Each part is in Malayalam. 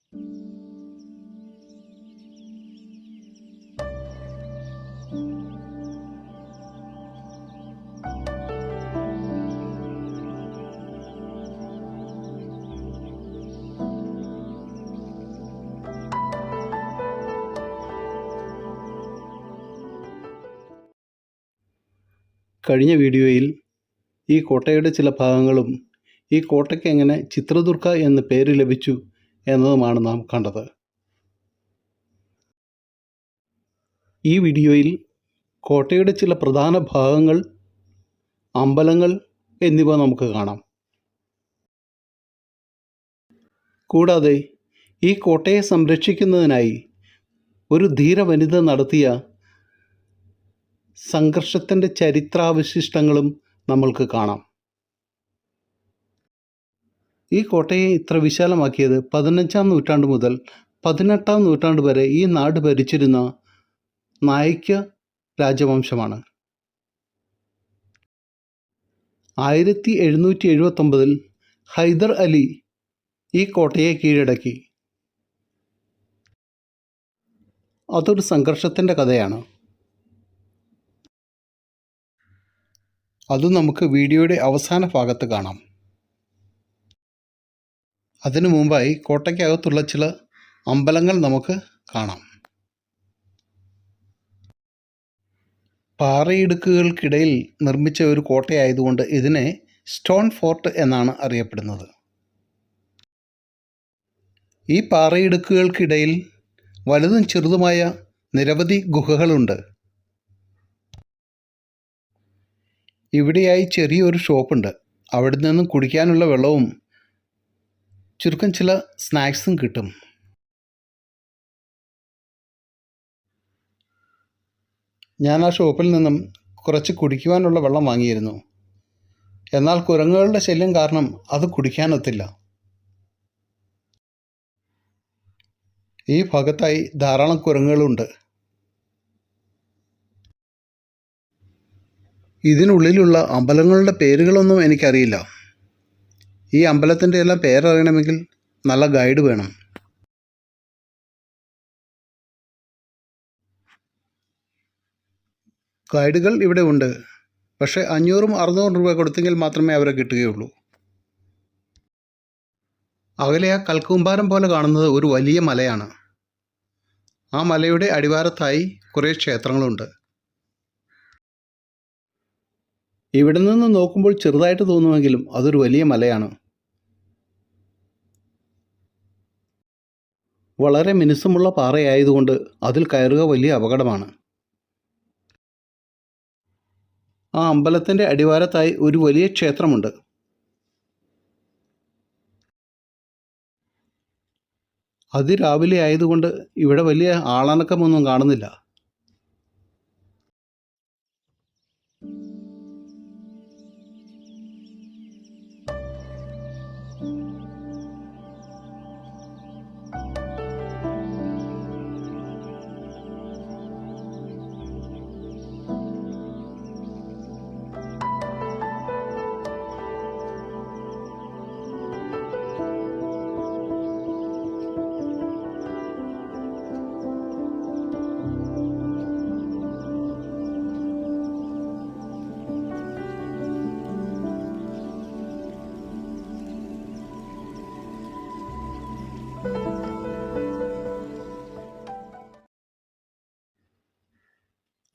കഴിഞ്ഞ വീഡിയോയിൽ ഈ കോട്ടയുടെ ചില ഭാഗങ്ങളും ഈ കോട്ടയ്ക്ക് എങ്ങനെ ചിത്രദുർഗ എന്ന പേര് ലഭിച്ചു എന്നതുമാണ് നാം കണ്ടത്. ഈ വീഡിയോയിൽ കോട്ടയുടെ ചില പ്രധാന ഭാഗങ്ങൾ, അമ്പലങ്ങൾ എന്നിവ നമുക്ക് കാണാം. കൂടാതെ ഈ കോട്ടയെ സംരക്ഷിക്കുന്നതിനായി ഒരു ധീര വനിത നടത്തിയ സംഘർഷത്തിൻ്റെ ചരിത്രാവശിഷ്ടങ്ങളും നമ്മൾക്ക് കാണാം. ഈ കോട്ടയെ ഇത്ര വിശാലമാക്കിയത് 15-ാം നൂറ്റാണ്ട് മുതൽ 18-ാം നൂറ്റാണ്ട് വരെ ഈ നാട് ഭരിച്ചിരുന്ന നായിക്യ രാജവംശമാണ്. 1779 ഹൈദർ അലി ഈ കോട്ടയെ കീഴടക്കി. അതൊരു സംഘർഷത്തിൻ്റെ കഥയാണ്. അത് നമുക്ക് വീഡിയോയുടെ അവസാന ഭാഗത്ത് കാണാം. അതിനു മുമ്പായി കോട്ടയ്ക്കകത്തുള്ള ചില അമ്പലങ്ങൾ നമുക്ക് കാണാം. പാറയിടുക്കുകൾക്കിടയിൽ നിർമ്മിച്ച ഒരു കോട്ടയായതുകൊണ്ട് ഇതിനെ സ്റ്റോൺ ഫോർട്ട് എന്നാണ് അറിയപ്പെടുന്നത്. ഈ പാറയിടുക്കുകൾക്കിടയിൽ വലുതും ചെറുതുമായ നിരവധി ഗുഹകളുണ്ട്. ഇവിടെയായി ചെറിയൊരു ഷോപ്പുണ്ട്. അവിടെ നിന്നും കുടിക്കാനുള്ള വെള്ളവും ചുരുക്കം ചില സ്നാക്സും കിട്ടും. ഞാൻ ആ ഷോപ്പിൽ നിന്നും കുറച്ച് കുടിക്കുവാനുള്ള വെള്ളം വാങ്ങിയിരുന്നു. എന്നാൽ കുരങ്ങുകളുടെ ശല്യം കാരണം അത് കുടിക്കാനൊത്തില്ല. ഈ ഭാഗത്തായി ധാരാളം കുരങ്ങുകളുണ്ട്. ഇതിനുള്ളിലുള്ള അമ്പലങ്ങളുടെ പേരുകളൊന്നും എനിക്കറിയില്ല. ഈ അമ്പലത്തിൻ്റെ എല്ലാം പേരറിയണമെങ്കിൽ നല്ല ഗൈഡ് വേണം. ഗൈഡുകൾ ഇവിടെ ഉണ്ട്. പക്ഷേ 500-600 രൂപ കൊടുത്തെങ്കിൽ മാത്രമേ അവരെ കിട്ടുകയുള്ളൂ. അകലെ ആ കൽക്കൂമ്പാരം പോലെ കാണുന്നത് ഒരു വലിയ മലയാണ്. ആ മലയുടെ അടിവാരത്തായി കുറേ ക്ഷേത്രങ്ങളുണ്ട്. ഇവിടെ നിന്ന് നോക്കുമ്പോൾ ചെറുതായിട്ട് തോന്നുമെങ്കിലും അതൊരു വലിയ മലയാണ്. വളരെ മിനുസമുള്ള പാറയായതുകൊണ്ട് അതിൽ കയറുക വലിയ അപകടമാണ്. ആ അമ്പലത്തിൻ്റെ അടിവാരത്തായി ഒരു വലിയ ക്ഷേത്രമുണ്ട്. അതിരാവിലെ ആയതുകൊണ്ട് ഇവിടെ വലിയ ആളനക്കമൊന്നും കാണുന്നില്ല.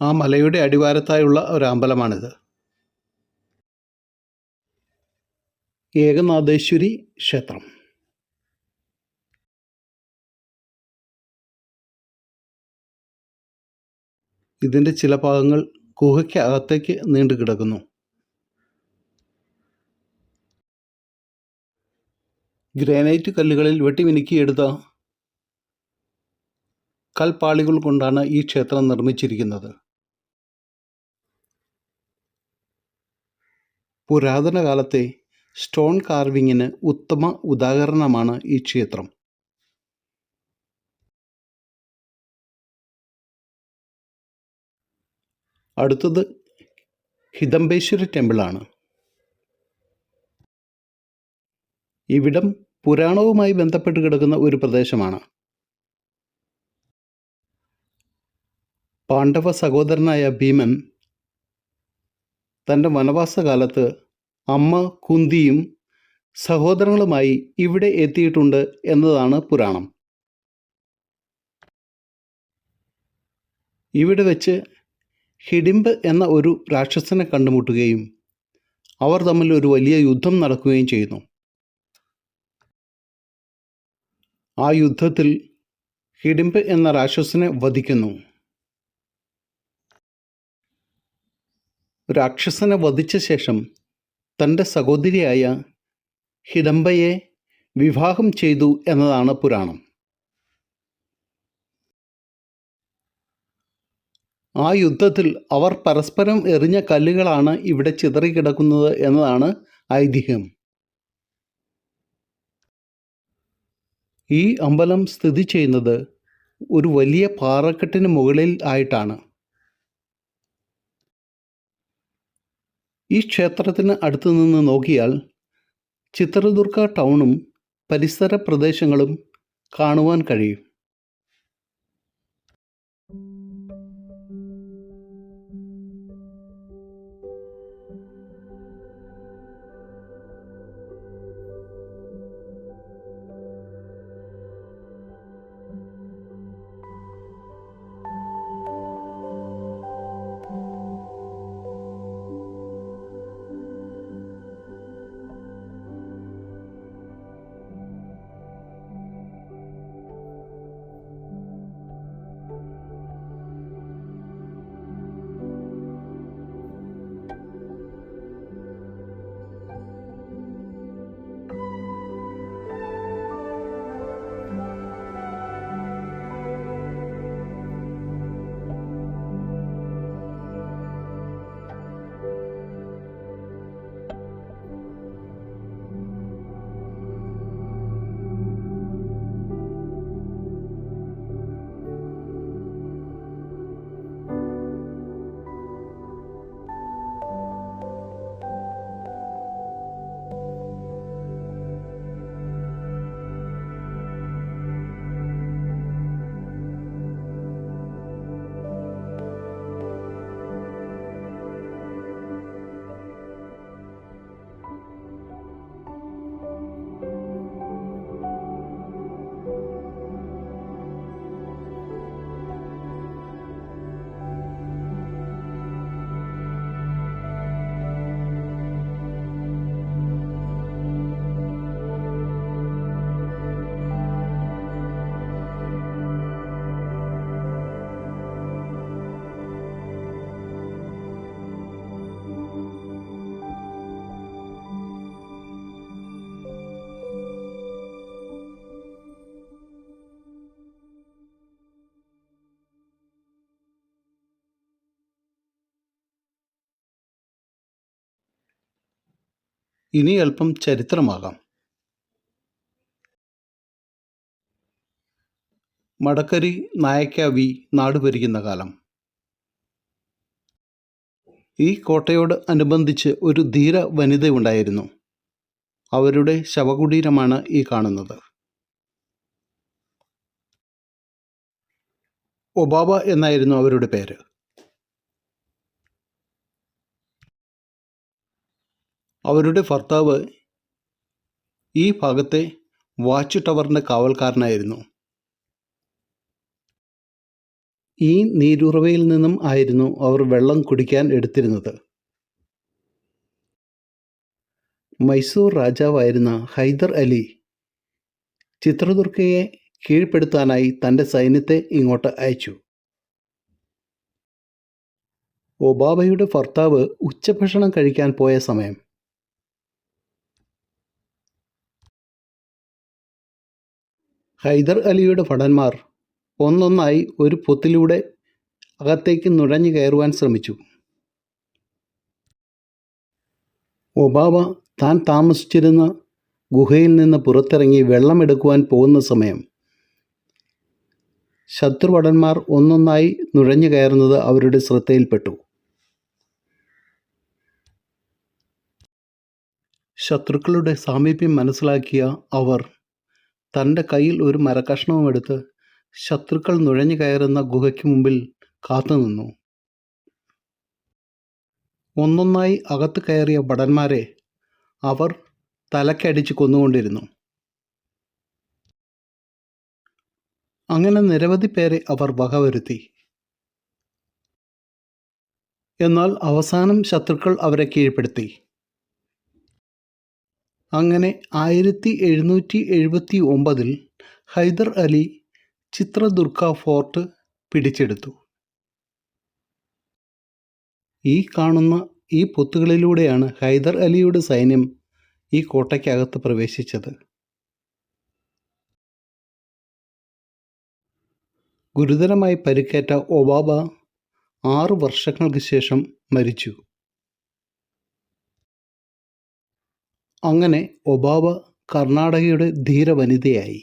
ആ മലയുടെ അടിവാരത്തായുള്ള ഒരു അമ്പലമാണിത്. ഏകനാഥേശ്വരി ക്ഷേത്രം. ഇതിൻ്റെ ചില ഭാഗങ്ങൾ ഗുഹയ്ക്ക് അകത്തേക്ക് നീണ്ടു കിടക്കുന്നു. ഗ്രാനൈറ്റ് കല്ലുകളിൽ വെട്ടിമിനുക്കിയെടുത്ത കൽപ്പാളികൾ കൊണ്ടാണ് ഈ ക്ഷേത്രം നിർമ്മിച്ചിരിക്കുന്നത്. പുരാതന കാലത്തെ സ്റ്റോൺ കാർവിങ്ങിന് ഉത്തമ ഉദാഹരണമാണ് ഈ ക്ഷേത്രം. അടുത്തത് ഹിഡംബേശ്വരി ടെമ്പിളാണ്. ഇവിടം പുരാണവുമായി ബന്ധപ്പെട്ട് കിടക്കുന്ന ഒരു പ്രദേശമാണ്. പാണ്ഡവ സഹോദരനായ ഭീമൻ തൻ്റെ വനവാസകാലത്ത് അമ്മ കുന്തിയും സഹോദരങ്ങളുമായി ഇവിടെ എത്തിയിട്ടുണ്ട് എന്നതാണ് പുരാണം. ഇവിടെ വെച്ച് ഹിഡിംബ് എന്ന ഒരു രാക്ഷസനെ കണ്ടുമുട്ടുകയും അവർ തമ്മിൽ ഒരു വലിയ യുദ്ധം നടക്കുകയും ചെയ്യുന്നു. ആ യുദ്ധത്തിൽ ഹിഡിംബ് എന്ന രാക്ഷസനെ വധിക്കുന്നു. രാക്ഷസനെ വധിച്ച ശേഷം തൻ്റെ സഹോദരിയായ ഹിഡംബയെ വിവാഹം ചെയ്തു എന്നതാണ് പുരാണം. ആ യുദ്ധത്തിൽ അവർ പരസ്പരം എറിഞ്ഞ കല്ലുകളാണ് ഇവിടെ ചിതറിക്കിടക്കുന്നത് എന്നതാണ് ഐതിഹ്യം. ഈ അമ്പലം സ്ഥിതി ചെയ്യുന്നത് ഒരു വലിയ പാറക്കെട്ടിന് മുകളിൽ ആയിട്ടാണ്. ഈ ക്ഷേത്രത്തിന് അടുത്തു നിന്ന് നോക്കിയാൽ ചിത്രദുർഗ ടൗണും പരിസര പ്രദേശങ്ങളും കാണുവാൻ കഴിയും. ഇനി അല്പം ചരിത്രമാകാം. മടക്കരി നായക്ക വി നാട് ഭരിക്കുന്ന കാലം. ഈ കോട്ടയോട് അനുബന്ധിച്ച് ഒരു ധീര വനിതയുണ്ടായിരുന്നു. അവരുടെ ശവകുടീരമാണ് ഈ കാണുന്നത്. ഒബാബ എന്നായിരുന്നു അവരുടെ പേര്. അവരുടെ ഭർത്താവ് ഈ ഭാഗത്തെ വാച്ച് ടവറിൻ്റെ കാവൽക്കാരനായിരുന്നു. ഈ നീരുറവയിൽ നിന്നും ആയിരുന്നു അവർ വെള്ളം കുടിക്കാൻ എടുത്തിരുന്നത്. മൈസൂർ രാജാവായിരുന്ന ഹൈദർ അലി ചിത്രദുർഗയെ കീഴ്പ്പെടുത്താനായി തൻ്റെ സൈന്യത്തെ ഇങ്ങോട്ട് അയച്ചു. ഒബാബയുടെ ഭർത്താവ് ഉച്ചഭക്ഷണം കഴിക്കാൻ പോയ സമയം ഹൈദർ അലിയുടെ ഭടന്മാർ ഒന്നൊന്നായി ഒരു പൊത്തിലൂടെ അകത്തേക്ക് നുഴഞ്ഞു കയറുവാൻ ശ്രമിച്ചു. ഒബാബ താൻ താമസിച്ചിരുന്ന ഗുഹയിൽ നിന്ന് പുറത്തിറങ്ങി വെള്ളമെടുക്കുവാൻ പോകുന്ന സമയം ശത്രുഭടന്മാർ ഒന്നൊന്നായി നുഴഞ്ഞു കയറുന്നത് അവരുടെ ശ്രദ്ധയിൽപ്പെട്ടു. ശത്രുക്കളുടെ സാമീപ്യം മനസ്സിലാക്കിയ അവർ തൻ്റെ കയ്യിൽ ഒരു മരക്കഷ്ണവുമെടുത്ത് ശത്രുക്കൾ നുഴഞ്ഞു കയറുന്ന ഗുഹയ്ക്ക് മുമ്പിൽ കാത്തുനിന്നു. ഒന്നൊന്നായി അകത്ത് കയറിയ ഭടന്മാരെ അവർ തലക്കടിച്ച് കൊന്നുകൊണ്ടിരുന്നു. അങ്ങനെ നിരവധി പേരെ അവർ വകവരുത്തി. എന്നാൽ അവസാനം ശത്രുക്കൾ അവരെ കീഴ്പ്പെടുത്തി. അങ്ങനെ 1779 ഹൈദർ അലി ചിത്രദുർഗ ഫോർട്ട് പിടിച്ചെടുത്തു. ഈ കാണുന്ന ഈ പൊത്തുകളിലൂടെയാണ് ഹൈദർ അലിയുടെ സൈന്യം ഈ കോട്ടയ്ക്കകത്ത് പ്രവേശിച്ചത്. ഗുരുതരമായി പരിക്കേറ്റ ഒബാബ 6 വർഷങ്ങൾക്ക് ശേഷം മരിച്ചു. അങ്ങനെ ഒബാബ കർണാടകയുടെ ധീരവനിതയായി.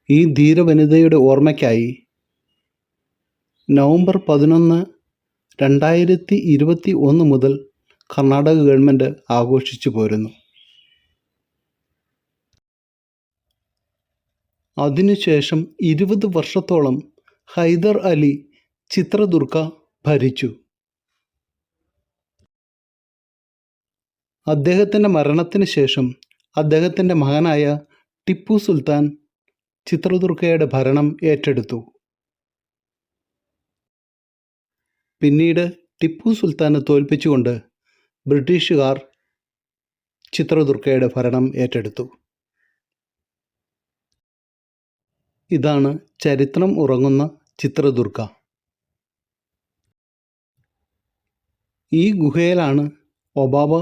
ഈ ധീരവനിതയുടെ ഓർമ്മയ്ക്കായി നവംബർ 11, 2021 മുതൽ കർണാടക ഗവൺമെൻറ് ആഘോഷിച്ചു പോരുന്നു. അതിനുശേഷം 20 വർഷത്തോളം ഹൈദർ അലി ചിത്രദുർഗ ഭരിച്ചു. അദ്ദേഹത്തിൻ്റെ മരണത്തിന് ശേഷം അദ്ദേഹത്തിൻ്റെ മകനായ ടിപ്പു സുൽത്താൻ ചിത്രദുർഗയുടെ ഭരണം ഏറ്റെടുത്തു. പിന്നീട് ടിപ്പു സുൽത്താനെ തോൽപ്പിച്ചുകൊണ്ട് ബ്രിട്ടീഷുകാർ ചിത്രദുർഗയുടെ ഭരണം ഏറ്റെടുത്തു. ഇതാണ് ചരിത്രം ഉറങ്ങുന്ന ചിത്രദുർഗ. ഈ ഗുഹയിലാണ് ഒബാബ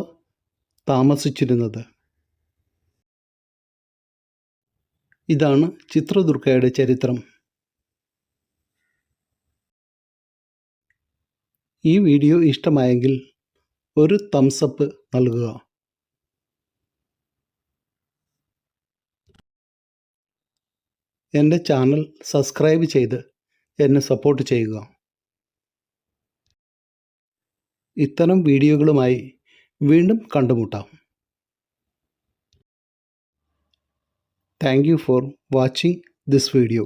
താമസിച്ചിരുന്നത്. ഇതാണ് ചിത്രദുർഗയുടെ ചരിത്രം. ഈ വീഡിയോ ഇഷ്ടമായെങ്കിൽ ഒരു തംസ് അപ്പ് നൽകുക. എൻ്റെ ചാനൽ സബ്സ്ക്രൈബ് ചെയ്ത് എന്നെ സപ്പോർട്ട് ചെയ്യുക. ഇത്തരം വീഡിയോകളുമായി വീണ്ടും കണ്ടുമുട്ടാം. Thank you for watching this video.